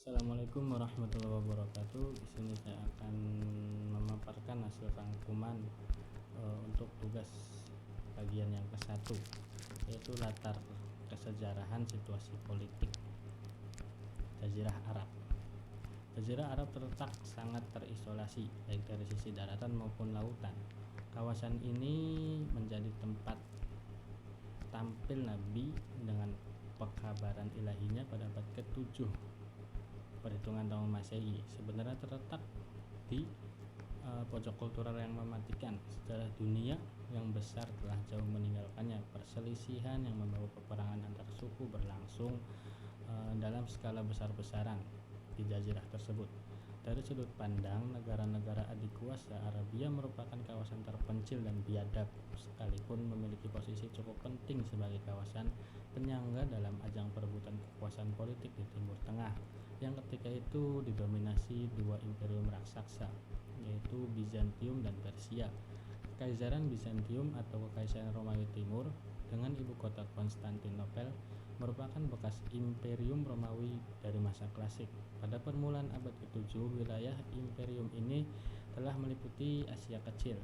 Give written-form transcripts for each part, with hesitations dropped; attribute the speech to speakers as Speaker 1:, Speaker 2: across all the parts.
Speaker 1: Assalamualaikum warahmatullahi wabarakatuh. Di sini saya akan memaparkan hasil rangkuman untuk tugas bagian yang ke-1, yaitu latar kesejarahan situasi politik Jazirah Arab. Jazirah Arab terletak sangat terisolasi baik dari sisi daratan maupun lautan. Kawasan ini menjadi tempat tampil Nabi dengan pekabaran ilahinya pada abad ke-7 perhitungan tahun Masehi. Sebenarnya terletak di pojok kultural yang mematikan. Sejarah dunia yang besar telah jauh meninggalkannya. Perselisihan yang membawa peperangan antar suku berlangsung dalam skala besar-besaran di jazirah tersebut. Dari sudut pandang negara-negara adik kuasa, Arabia merupakan kawasan terpencil dan biadab, sekalipun memiliki posisi cukup penting sebagai kawasan penyangga dalam ajang perebutan kekuasaan politik di Timur Tengah yang ketika itu didominasi dua imperium raksasa, yaitu Bizantium dan Persia. Kekaisaran Bizantium atau Kekaisaran Romawi Timur dengan ibu kota Konstantinopel merupakan bekas imperium Romawi dari masa klasik. Pada permulaan abad ke-7, wilayah imperium ini telah meliputi Asia Kecil,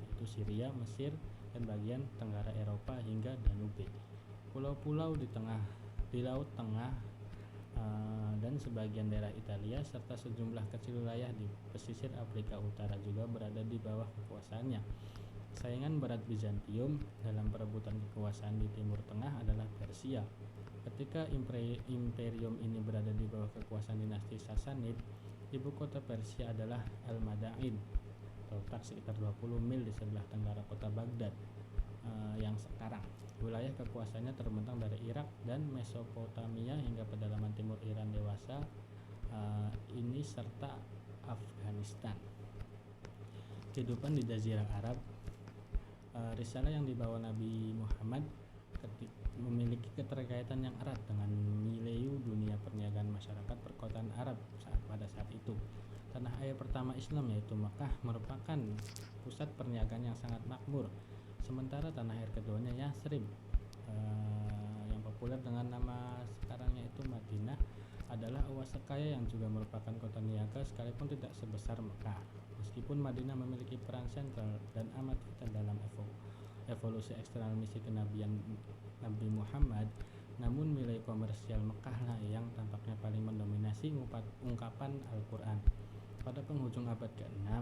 Speaker 1: yaitu Syria, Mesir, dan bagian tenggara Eropa hingga Danube. Pulau-pulau di Laut Tengah dan sebagian daerah Italia serta sejumlah kecil wilayah di pesisir Afrika Utara juga berada di bawah kekuasaannya. Saingan berat Bizantium dalam perebutan kekuasaan di Timur Tengah adalah Persia. Ketika imperium ini berada di bawah kekuasaan dinasti Sasanid, ibu kota Persia adalah Al-Madain, terletak sekitar 20 mil di sebelah tenggara kota Baghdad yang sekarang. Wilayah kekuasaannya terbentang dari Irak dan Mesopotamia hingga pedalaman timur Iran dewasa ini serta Afghanistan. Kehidupan di Jazirah Arab. Risalah yang dibawa Nabi Muhammad memiliki keterkaitan yang erat dengan milieu dunia perniagaan masyarakat perkotaan Arab pada saat itu. Tanah air pertama Islam yaitu Makkah merupakan pusat perniagaan yang sangat makmur, sementara tanah air keduanya Yathrib yang populer dengan nama sekarangnya itu Madinah adalah oase kaya yang juga merupakan kota niaga sekalipun tidak sebesar Mekah. Meskipun Madinah memiliki peran sentral dan amat vital dalam evolusi eksternal misi kenabian Nabi Muhammad, namun nilai komersial Mekah lah yang tampaknya paling mendominasi ungkapan Al-Quran. Pada penghujung abad ke-6,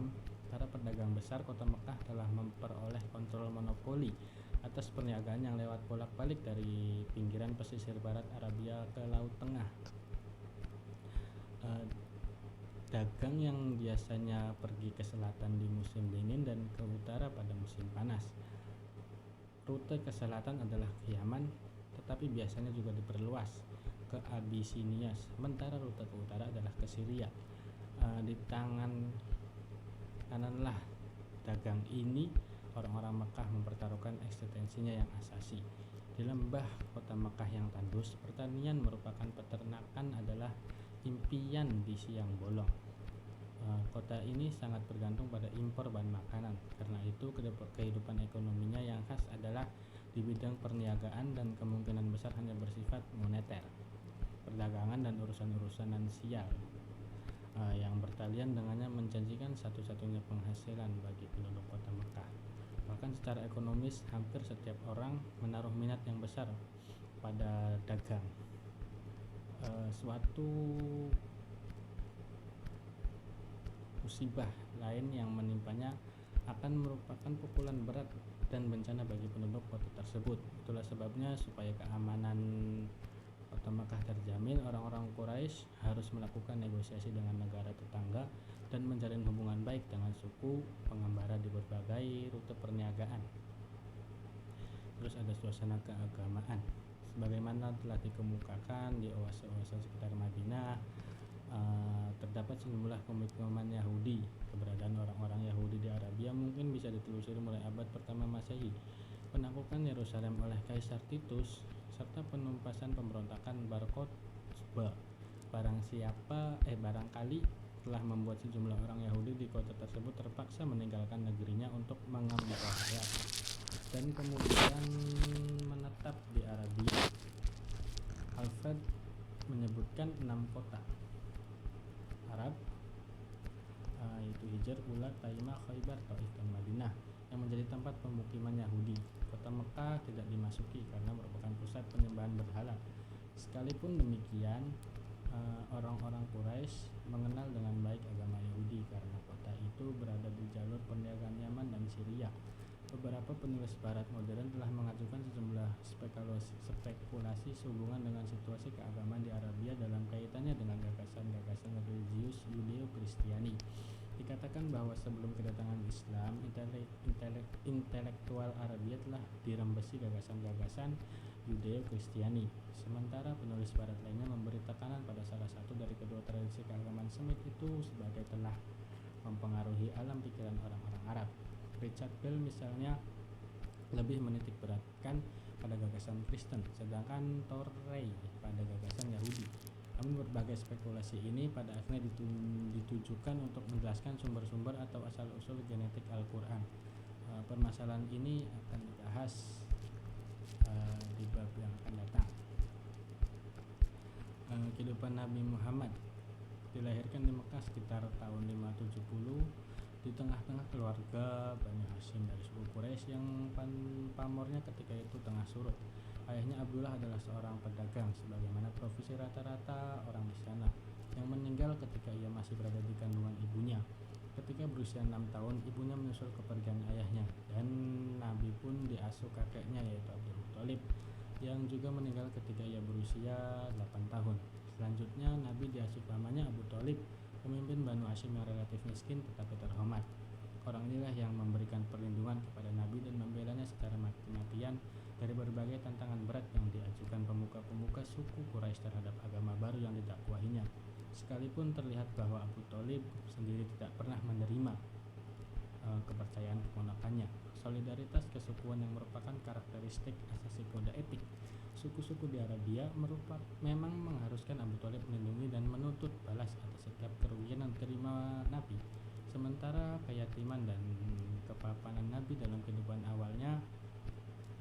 Speaker 1: para pedagang besar kota Mekah telah memperoleh kontrol monopoli atas perniagaan yang lewat bolak-balik dari pinggiran pesisir barat Arabia ke Laut Tengah. Dagang yang biasanya pergi ke selatan di musim dingin dan ke utara pada musim panas. Rute ke selatan adalah ke Yaman, tetapi biasanya juga diperluas ke Abyssinia, sementara rute ke utara adalah ke Syria. Di tangan kananlah dagang ini, orang-orang Mekah mempertaruhkan eksistensinya yang asasi. Di lembah kota Mekah yang tandus, pertanian merupakan peternakan adalah impian di siang bolong. Kota ini sangat bergantung pada impor bahan makanan. Karena itu kehidupan ekonominya yang khas adalah di bidang perniagaan dan kemungkinan besar hanya bersifat moneter, perdagangan dan urusan-urusan finansial yang bertalian dengannya menjanjikan satu-satunya penghasilan bagi penduduk kota Mekah. Bahkan secara ekonomis hampir setiap orang menaruh minat yang besar pada dagang. Suatu musibah lain yang menimpanya akan merupakan pukulan berat dan bencana bagi penduduk kota tersebut. Itulah sebabnya supaya keamanan kota Makkah terjamin, orang-orang Quraisy harus melakukan negosiasi dengan negara tetangga dan menjalin hubungan baik dengan suku pengembara di berbagai rute perniagaan. Terus ada suasana keagamaan. Sebagaimana telah dikemukakan di oase-oase sekitar Madinah, terdapat sejumlah pemukiman Yahudi. Keberadaan orang-orang Yahudi di Arabia mungkin bisa ditelusuri mulai abad pertama Masehi. Penaklukan Yerusalem oleh Kaisar Titus serta penumpasan pemberontakan Bar Kokhba barangkali telah membuat sejumlah orang Yahudi di kota tersebut terpaksa meninggalkan negerinya untuk mengambil hayat dan kemudian menetap di Arabia. Alfred menyebutkan 6 kota Arab, yaitu Hijr, Ulat, Taimah, Khaybar, Taif, dan Madinah, yang menjadi tempat pemukiman Yahudi. Kota Mekah tidak dimasuki karena merupakan pusat penyembahan berhala. Sekalipun demikian, orang-orang Quraisy mengenal dengan baik agama Yahudi karena kota itu berada di jalur perniagaan Yaman dan Syria. Beberapa penulis barat modern telah mengajukan sejumlah spekulasi sehubungan dengan situasi keagamaan di Arabia dalam kaitannya dengan gagasan-gagasan religius Yudeo-Kristiani. Dikatakan bahwa sebelum kedatangan Islam, intelektual Arabia telah dirembesi gagasan-gagasan Yudeo-Kristiani. Sementara penulis barat lainnya memberi tekanan pada salah satu dari kedua tradisi keagamaan Semit itu sebagai telah mempengaruhi alam pikiran orang-orang Arab. Richard Bell misalnya lebih menitik beratkan pada gagasan Kristen, sedangkan Torrey pada gagasan Yahudi. Namun berbagai spekulasi ini pada akhirnya ditujukan untuk menjelaskan sumber-sumber atau asal-usul genetik Al-Quran. Permasalahan ini akan dibahas di bab yang akan datang. Kehidupan Nabi Muhammad dilahirkan di Mekah sekitar tahun 570 di tengah-tengah keluarga Bani Hashim dari suku Quraisy yang pamornya ketika itu tengah surut. Ayahnya Abdullah adalah seorang pedagang sebagaimana profesi rata-rata orang di sana, yang meninggal ketika ia masih berada di kandungan ibunya. Ketika berusia 6 tahun, ibunya menyusul kepergian ayahnya, dan Nabi pun diasuh kakeknya yaitu Abdul Muthalib, yang juga meninggal ketika ia berusia 8 tahun. Selanjutnya Nabi diasuh pamannya Abu Thalib, pemimpin Banu Hashim yang relatif miskin tetapi terhormat. Orang inilah yang memberikan perlindungan kepada Nabi dan membelanya secara mati-matian dari berbagai tantangan berat yang diajukan pemuka-pemuka suku Quraisy terhadap agama baru yang didakwahinya. Sekalipun terlihat bahwa Abu Thalib sendiri tidak pernah menerima kepercayaan keponakannya. Solidaritas kesukuan yang merupakan karakteristik asasi kode etik suku-suku di Arabia memang mengharuskan Abu Thalib melindungi dan menuntut balas atas setiap kerugian yang diterima Nabi. Sementara keyatiman dan kepapanan Nabi dalam kehidupan awalnya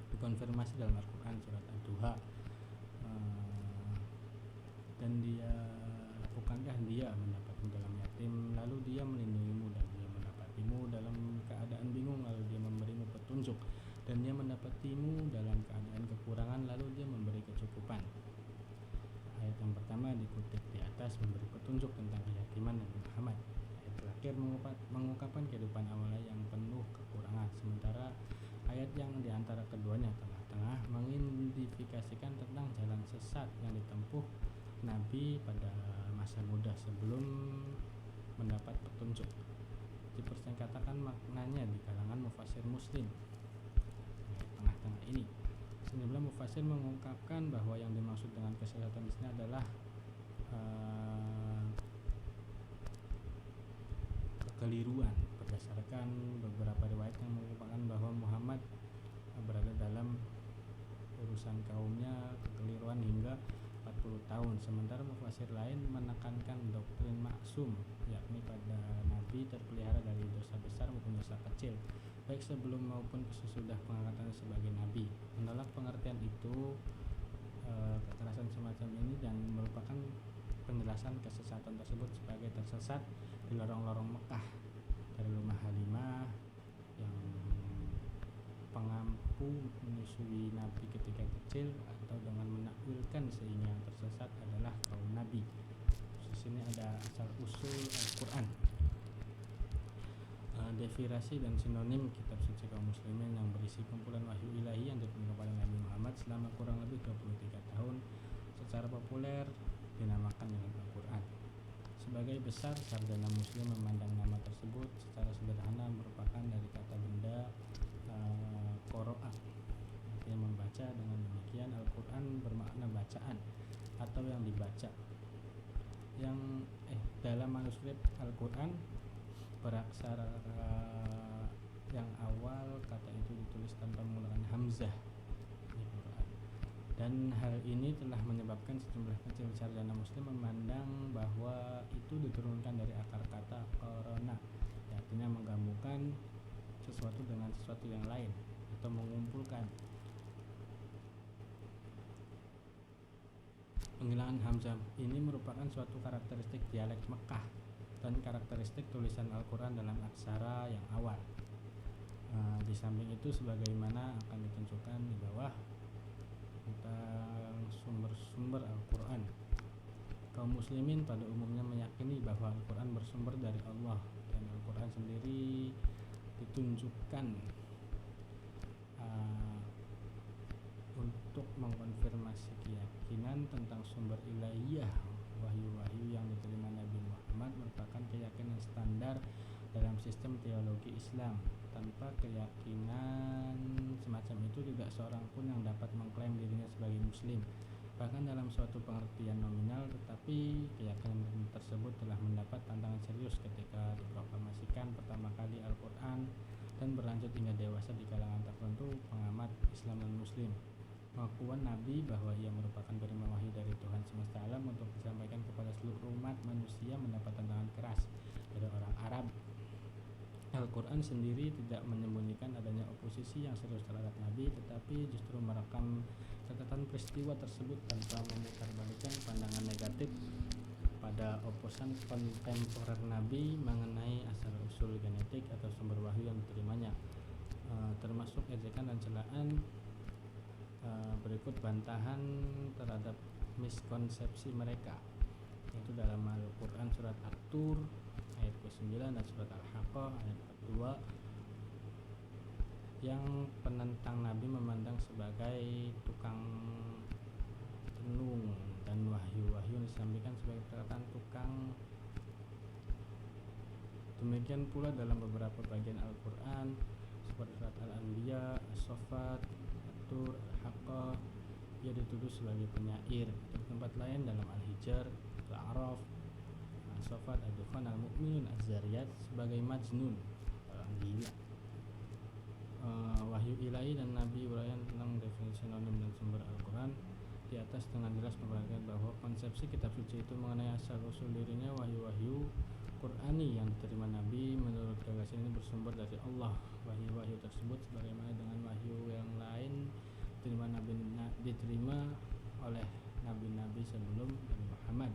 Speaker 1: dikonfirmasi dalam Al-Quran surat Ad-Duha. Dan bukankah dia mendapatmu dalam yatim, lalu dia melindungimu, dan dia mendapatimu dalam keadaan bingung, lalu dia memberimu petunjuk, dan dia mendapatimu dalam keadaan kekurangan, lalu dia memberi kecukupan. Ayat yang pertama dikutip di atas memberi petunjuk tentang keyatiman Nabi Muhammad. Ayat terakhir mengungkapkan kehidupan awalnya yang penuh kekurangan, sementara ayat yang diantara keduanya tengah-tengah mengidentifikasikan tentang jalan sesat yang ditempuh Nabi pada masa muda sebelum mendapat petunjuk. Dipersingkatakan maknanya di kalangan mufassir Muslim. Tengah-tengah ini, sejumlah mufassir mengungkapkan bahwa yang dimaksud dengan kesesatan di sini adalah kekeliruan berdasarkan beberapa riwayat yang mengungkapkan bahwa Muhammad berada dalam urusan kaumnya kekeliruan hingga 40 tahun. Sementara mufassir lain menekankan doktrin maksum, yakni pada Nabi terpelihara dari dosa besar maupun dosa kecil, baik sebelum maupun sesudah pengangkatannya sebagai Nabi. Menolak pengertian itu, kekerasan semacam ini, dan merupakan penjelasan kesesatan tersebut sebagai tersesat di lorong-lorong Mekah dari rumah Halimah yang pengampu menyusui Nabi ketika kecil, atau dengan menakwilkan sehingga yang tersesat adalah kaum Nabi. Di sini ada asal usul Al-Quran. Definisi dan sinonim kitab suci kaum muslimin yang berisi kumpulan wahyu ilahi yang diturunkan kepada Nabi Muhammad selama kurang lebih 23 tahun, secara populer dinamakan dengan Al-Quran. Sebagai besar sarjana muslim memandang nama tersebut secara sederhana merupakan dari kata benda qoro'a, artinya membaca. Dengan demikian Al-Quran bermakna bacaan atau yang dibaca. Yang dalam manuskrip Al-Quran beraksara yang awal kata itu ditulis tanpa menggunakan hamzah di Quran. Dan hal ini telah menyebabkan sejumlah kecil sarjana muslim memandang bahwa itu diturunkan dari akar kata korona, yang artinya menggabungkan sesuatu dengan sesuatu yang lain atau mengumpulkan. Penghilangan hamzah ini merupakan suatu karakteristik dialek Mekah dan karakteristik tulisan Al-Quran dalam aksara yang awal. Di samping itu, sebagaimana akan ditunjukkan di bawah tentang sumber-sumber Al-Quran, kaum muslimin pada umumnya meyakini bahwa Al-Quran bersumber dari Allah, dan Al-Quran sendiri ditunjukkan untuk mengkonfirmasi keyakinan tentang sumber ilahiyah. Wahyu-wahyu yang diterima Nabi Muhammad merupakan keyakinan standar dalam sistem teologi Islam. Tanpa keyakinan semacam itu, tidak seorang pun yang dapat mengklaim dirinya sebagai muslim, bahkan dalam suatu pengertian nominal. Tetapi keyakinan tersebut telah mendapat tantangan serius ketika diproklamasikan pertama kali Al-Quran dan berlanjut hingga dewasa di kalangan tertentu pengamat Islam dan Muslim. Pengakuan Nabi bahwa ia merupakan penerima wahyu dari Tuhan semesta alam untuk disampaikan kepada seluruh umat manusia mendapat tantangan keras dari orang Arab. Al-Quran sendiri tidak menyembunyikan adanya oposisi yang serius terhadap Nabi, tetapi justru merekam catatan peristiwa tersebut tanpa memutarbalikkan pandangan negatif pada oposan kontemporer Nabi mengenai asal-usul genetik atau sumber wahyu yang diterimanya, termasuk ejekan dan celaan. Berikut bantahan terhadap miskonsepsi mereka, yaitu dalam Al-Quran surat At-Tur ayat 9 dan surat Al-Haqqah ayat 42, yang penentang Nabi memandang sebagai tukang tenung dan wahyu-wahyu disampaikan sebagai perkataan tukang. Demikian pula dalam beberapa bagian Al-Quran seperti surat Al-Anbiya, As-Saffat, At-Tur, Al-Haqqah, ia dituduh sebagai penyair. Di tempat lain dalam Al-Hijr, Al-A'raf, As-Saffat, Ad-Dukhan, Al-Mu'minun, Az-Zariyat sebagai majnun, orang gila. Wahyu ilahi dan Nabi uraian tentang definisi sinonim dan sumber Al-Quran di atas dengan jelas memperhatikan bahwa konsepsi kitab suci itu mengenai asal-usul dirinya wahyu-wahyu Qur'ani yang diterima Nabi menurut gagasan ini bersumber dari Allah. Wahyu-wahyu tersebut sebagaimana dengan wahyu yang lain diterima oleh nabi-nabi sebelum Nabi Muhammad.